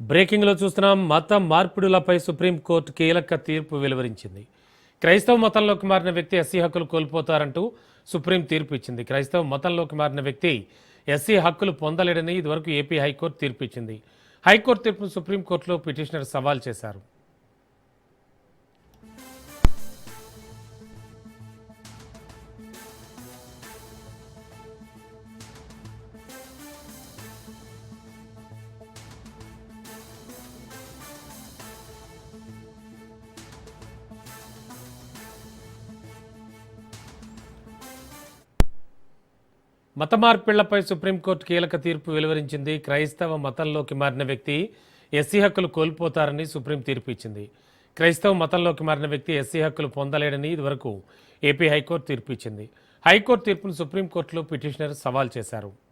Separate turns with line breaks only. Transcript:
బ్రేకింగ్లో చూస్తున్నాం. మత మార్పిడులపై సుప్రీంకోర్టు కీలక తీర్పు వెలువరించింది. క్రైస్తవ మతంలోకి మారిన వ్యక్తి ఎస్సీ హక్కులు కోల్పోతారంటూ సుప్రీం తీర్పు ఇచ్చింది. క్రైస్తవ మతంలోకి మారిన వ్యక్తి ఎస్సీ హక్కులు పొందలేడని ఇదివరకు ఏపీ హైకోర్టు తీర్పు ఇచ్చింది. హైకోర్టు తీర్పును సుప్రీంకోర్టులో పిటిషనర్ సవాల్ చేశారు. మత మార్పిళ్లపై సుప్రీంకోర్టు కీలక తీర్పు వెలువరించింది. క్రైస్తవ మతంలోకి మారిన వ్యక్తి ఎస్సీ హక్కులు కోల్పోతారని సుప్రీం తీర్పు ఇచ్చింది. క్రైస్తవ మతంలోకి మారిన వ్యక్తి ఎస్సీ హక్కులు పొందలేడని ఇదివరకు ఏపీ హైకోర్టు తీర్పు ఇచ్చింది. హైకోర్టు తీర్పును సుప్రీంకోర్టులో పిటిషనర్ సవాల్ చేశారు.